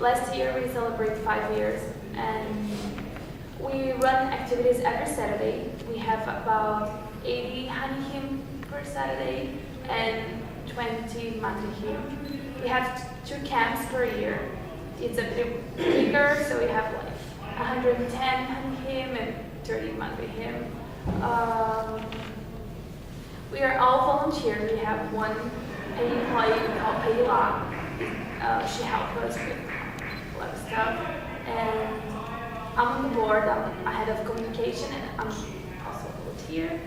Last year we celebrated 5 years, and we run activities every Saturday. We have about 80 Hanihim per Saturday and 20 Madrihim. We have 2 camps per year. It's a bit bigger, so we have like 110 Hanihim and 30 Madrihim. We are all volunteers. We have one paid employee called Payla. She helped us with a lot of stuff. And I'm on the board. I'm head of communication, and I'm also a volunteer.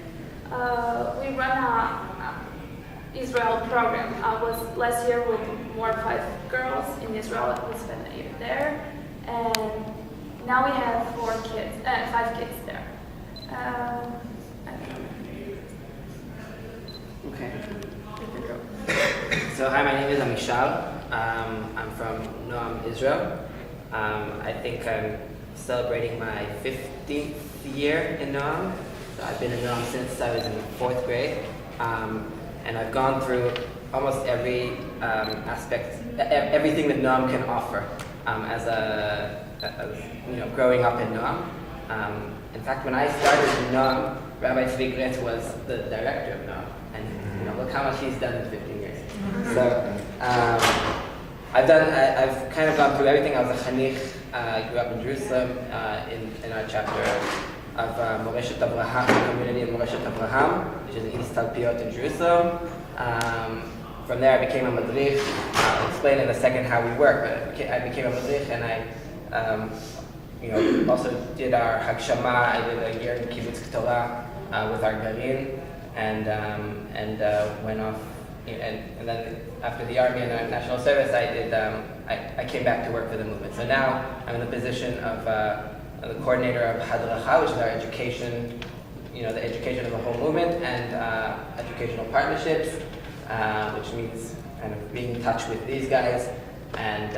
We run a Israel program. I was last year with more 5 girls in Israel. We spent a year there, and now we have 5 kids there. I don't know. Okay. So hi, my name is Amishal. I'm from Noam, Israel. I think I'm celebrating my 15th year in Noam. So I've been in Noam since I was in 4th grade. And I've gone through almost every aspect, everything that Noam can offer as growing up in Noam. In fact, when I started in Noam, Rabbi Tzvi Gretz was the director of Noam. And look how much he's done in 15 years. So I've kind of gone through everything. I was a chanich. I grew up in Jerusalem in our chapter of Moreshet Avraham, the community of Moreshet Avraham, which is in East Talpiot in Jerusalem. From there, I became a madrich. I'll explain in a second how we work, but I became a madrich, and I also did our Hagshama. I did a year in Kibbutz Torah with our Garin, and went off. And then after the army and the national service, I came back to work for the movement. So now I'm in the position of the coordinator of Hadracha, which is our education, the education of the whole movement, and educational partnerships, which means kind of being in touch with these guys and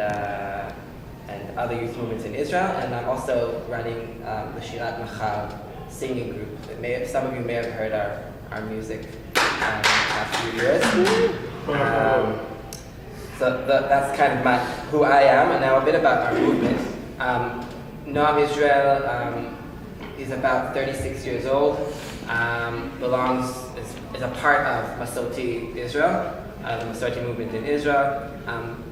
other youth movements in Israel. And I'm also running the Shirat Machal singing group. Some of you may have heard our music in the past few years. So that's kind of who I am, and now a bit about our movement. Noam Israel is about 36 years old, is a part of Masorti Israel, the Masorti movement in Israel,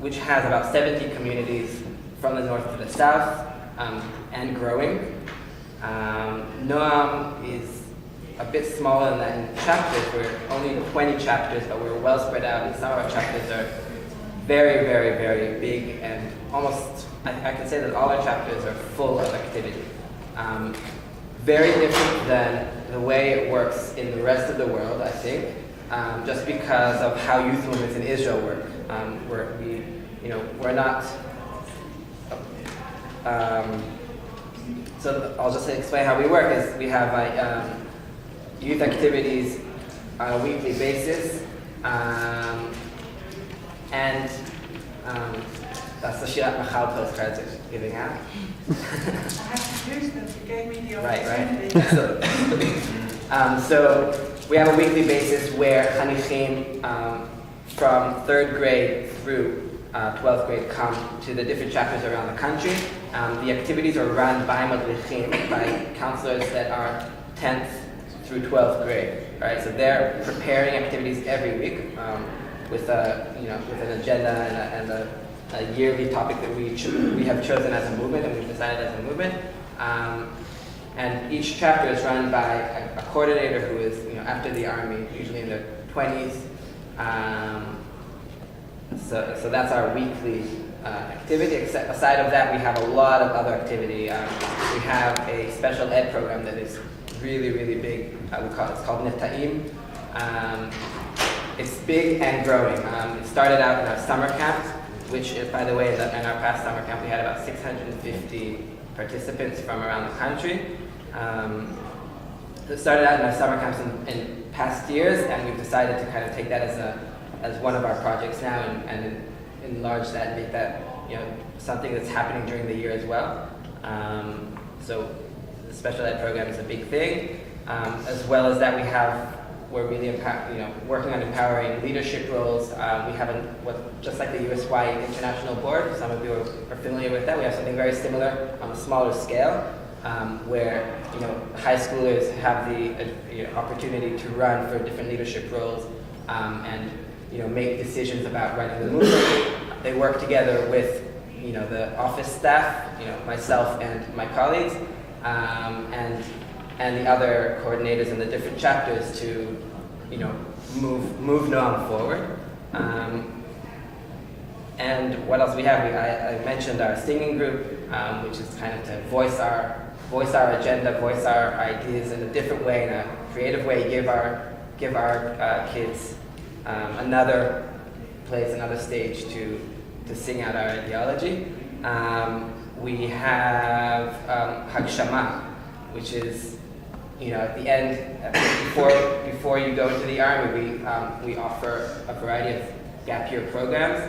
which has about 70 communities from the north to the south, and growing. Noam is a bit smaller than that in chapters. We're only 20 chapters, but we're well spread out, and some of our chapters are very, very, very big, and almost, I can say that all our chapters are full of activity. Very different than the way it works in the rest of the world, I think, just because of how youth movements in Israel work. We're not. So I'll just explain how we work. Is we have youth activities on a weekly basis, and that's the Shirat Machal postcards are giving out. I have to use them. You gave me the opportunity. Right. So we have a weekly basis where Chanichim from 3rd grade through 12th grade come to the different chapters around the country. The activities are run by madrichim, by counselors that are 10th through 12th grade. All right, so they're preparing activities every week with an agenda and a yearly topic that we have chosen as a movement, and we've decided as a movement. And each chapter is run by a coordinator who is after the army, usually in their 20s. So that's our weekly activity. Aside of that, we have a lot of other activity. We have a special ed program that is really, really big. It's called Neta'im. It's big and growing. It started out in our summer camp, which, by the way, in our past summer camp, we had about 650 participants from around the country. It started out in our summer camps in past years, and we've decided to kind of take that as one of our projects now and enlarge that and make that something that's happening during the year as well. So the special ed program is a big thing. As well as that, we have we're really working on empowering leadership roles. We have just like the USY International Board. Some of you are familiar with that. We have something very similar on a smaller scale, where high schoolers have the opportunity to run for different leadership roles and make decisions about running the movement. They work together with the office staff, myself and my colleagues, and the other coordinators in the different chapters to move Noam forward. And what else we have? I mentioned our singing group, which is kind of to voice our agenda, voice our ideas in a different way, in a creative way, give our kids another place, another stage to sing out our ideology. We have Hagshama, which is at the end, before you go into the army, we offer a variety of gap year programs.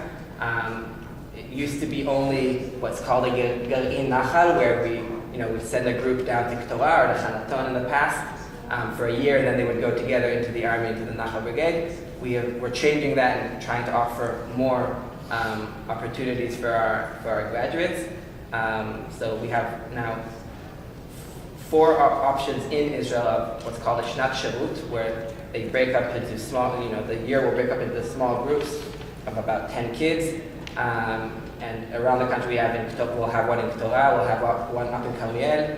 It used to be only what's called a Gal'in Nachal, where we send a group down to K'torah or to Chanaton in the past for a year, and then they would go together into the army, into the Nachal Brigade. We're changing that and trying to offer more opportunities for our graduates. So we have now 4 options in Israel of what's called a Shnat Sharut, where they break up into small, the year will break up into small groups of about 10 kids. And around the country we'll have one in K'torah, we'll have one up in Carmiel,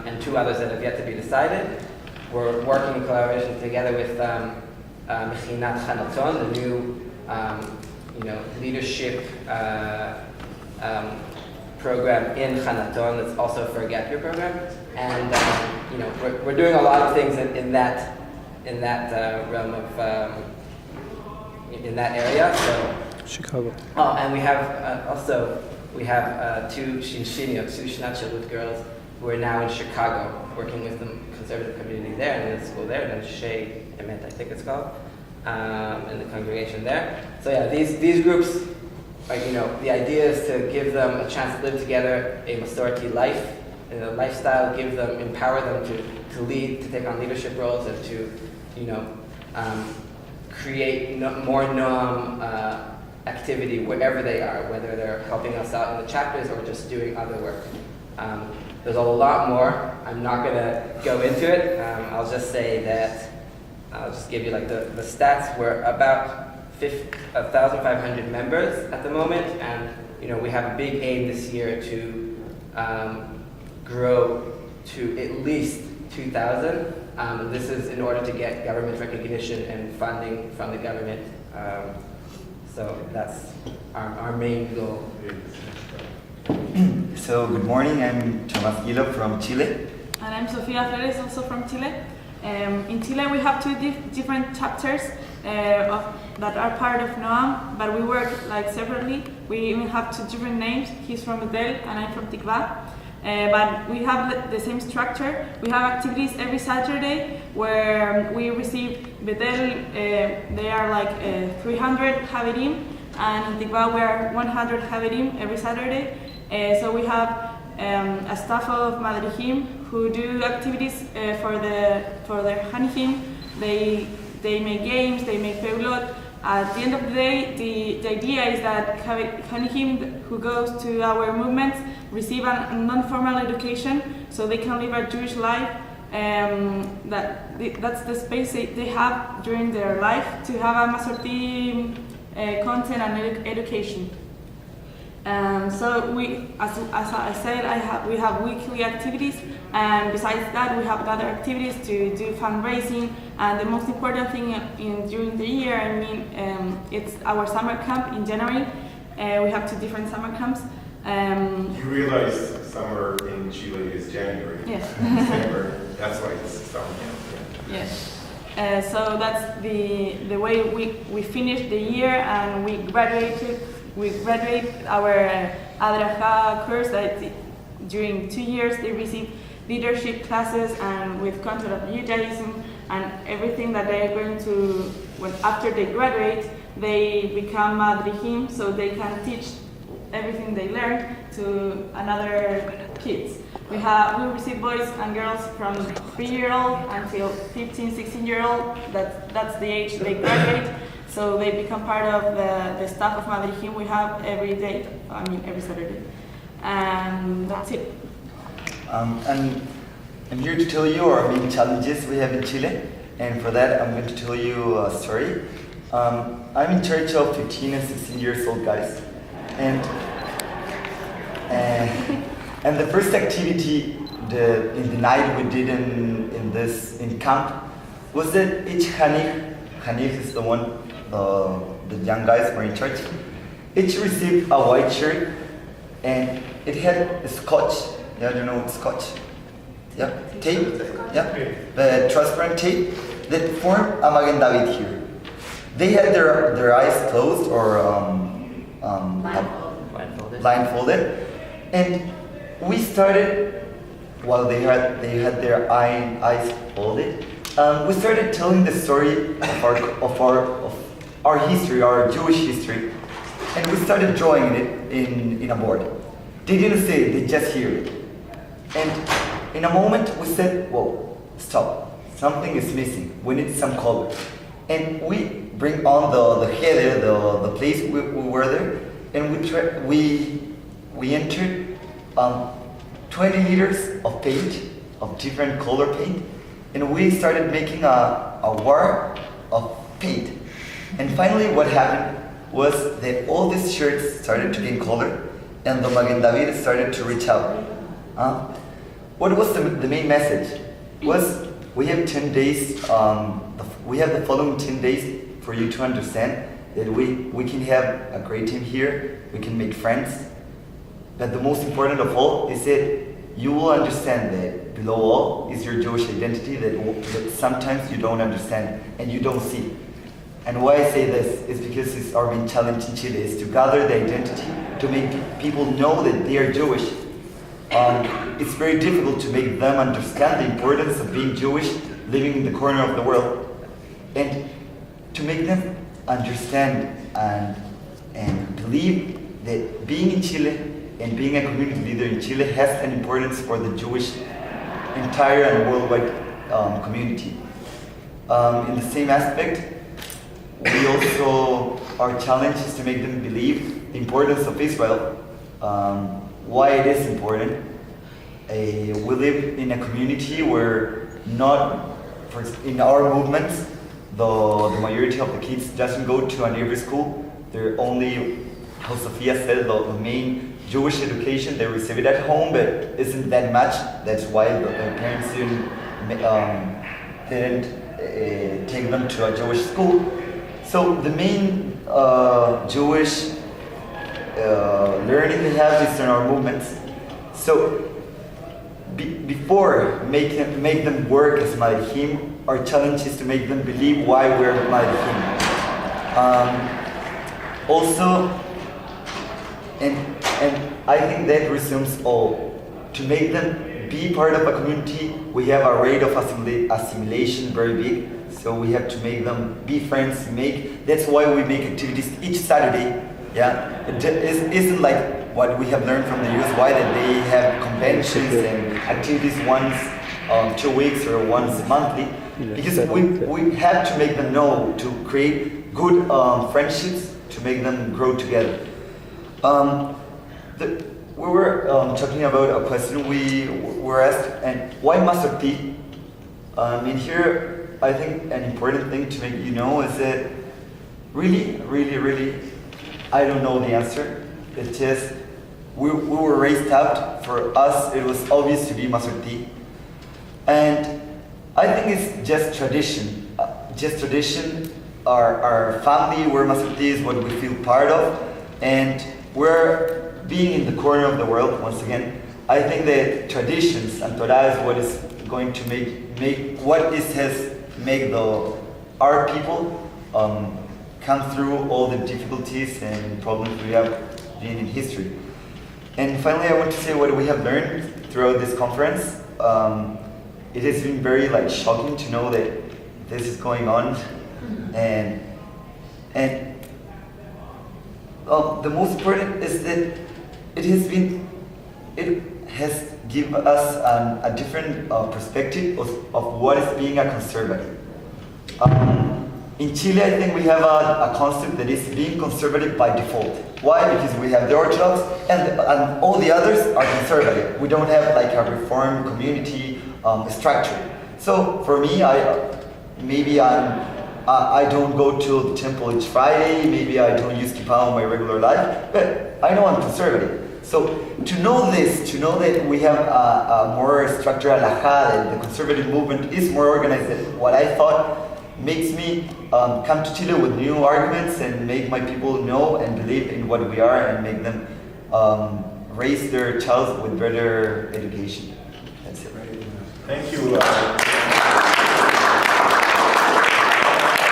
and 2 others that have yet to be decided. We're working in collaboration together with Mechinat Chanaton, the new leadership program in Chanaton that's also for a gap year program. And we're doing a lot of things in that realm of in that area. So Chicago. Oh, and we have 2 Shinshiniyot, 2 Shnat Sharut girls who are now in Chicago, working with the conservative community there and in the school there, and Shea Emet, I think it's called, in the congregation there. So yeah, these groups, the idea is to give them a chance to live together a Masorti life, lifestyle, empower them to lead, to take on leadership roles, and to create more Noam activity wherever they are, whether they're helping us out in the chapters or just doing other work. There's a lot more. I'm not going to go into it. I'll just say that, I'll just give you the stats. We're about 1,500 members at the moment, and we have a big aim this year to grow to at least 2,000. This is in order to get government recognition and funding from the government. So that's our main goal. So good morning, I'm Tomás Guilo from Chile. And I'm Sofía Flores, also from Chile. In Chile we have 2 different chapters that are part of Noam, but we work separately. We even have 2 different names. He's from Betel and I'm from Tikva. But we have the same structure. We have activities every Saturday where we receive Betel, they are 300 Haverim, and in Tikva we are 100 Haverim every Saturday. So we have a staff of Madrihim who do activities for their Hanihim. They make games, they make peulot. At the end of the day, the idea is that Hanihim who goes to our movements receive a non-formal education so they can live a Jewish life. That's the space they have during their life to have a Masorti content and education. So as I said, we have weekly activities, and besides that, we have other activities to do fundraising. And the most important thing during the year, it's our summer camp in January. We have 2 different summer camps. You realize summer in Chile is January. Yes. December. That's why it's summer camp. Yeah. Yes. So that's the way we finish the year, and we graduate our Adracha course that during 2 years they receive leadership classes and with content of Judaism and everything that they are going to, after they graduate, they become Madrihim, so they can teach everything they learn to another kids. We receive boys and girls from 3-year-old until 15, 16-year-old. That's the age they graduate. So they become part of the staff of Madrid we have every day, every Saturday. And that's it. And I'm here to tell you our main challenges we have in Chile. And for that, I'm going to tell you a story. I'm in charge of 15 and 16 years old guys. And the first activity in the night we did in camp was that each Hanif is the one, the young guys were in charge. Each received a white shirt and it had a scotch. Yeah, you know scotch? Yeah, tape. Yeah, the transparent tape that formed a Magen David here. They had their eyes closed or blindfolded, and we started while they had their eyes folded. We started telling the story of our history, our Jewish history, and we started drawing it in a board. They didn't say it; they just hear it. And in a moment, we said, "Whoa, stop! Something is missing. We need some color." And we bring on the header, the place we were there, and we entered 20 liters of paint, of different color paint, and we started making a war of paint. And finally what happened was that all these shirts started to gain color, and the Magen David started to reach out. What was the main message? Was we have 10 days, we have the following 10 days for you to understand that we can have a great team here, we can make friends, but the most important of all is that you will understand that below all is your Jewish identity that sometimes you don't understand and you don't see. And why I say this is because it's our main challenge in Chile is to gather the identity, to make people know that they are Jewish. It's very difficult to make them understand the importance of being Jewish, living in the corner of the world, and to make them understand and believe that being in Chile and being a community leader in Chile has an importance for the Jewish entire and worldwide community. In the same aspect, we also, our challenge is to make them believe the importance of Israel, why it is important. We live in a community where in our movements, the majority of the kids doesn't go to a neighbor school. They're only, how Sophia said, the main Jewish education, they receive it at home, but isn't that much. That's why their parents didn't take them to a Jewish school. So the main Jewish learning they have is in our movements. So before make them work as Malachim, our challenge is to make them believe why we're Malachim. Also, and I think that resumes all. To make them be part of a community, we have a rate of assimilation very big. So we have to make them be friends. That's why we make activities each Saturday. Yeah, it isn't like what we have learned from the USY that they have conventions and activities once 2 weeks or once monthly. Because we have to make them know, to create good friendships, to make them grow together. We were talking about a question we were asked, and why Masorti? In here, I think an important thing to make you know is that really, I don't know the answer. It's just, we were raised up. For us, it was obvious to be Masorti. And I think it's just tradition. Our family, we're Masorti, is what we feel part of. And we're being in the corner of the world, once again. I think that traditions and Torah is what is going to make our people come through all the difficulties and problems we have been in history. And finally, I want to say what we have learned throughout this conference. It has been very shocking to know that this is going on, and the most important is that it has given us a different perspective of what is being a conservative. In Chile, I think we have a concept that is being conservative by default. Why? Because we have the Orthodox and all the others are conservative. We don't have like a reformed community structure. So for me, I don't go to the temple each Friday, maybe I don't use kippah in my regular life, but I know I'm conservative. So to know this, to know that we have a more structured halakha, that the conservative movement is more organized than what I thought, makes me come to Chile with new arguments and make my people know and believe in what we are and make them raise their child with better education. That's it. Thank you.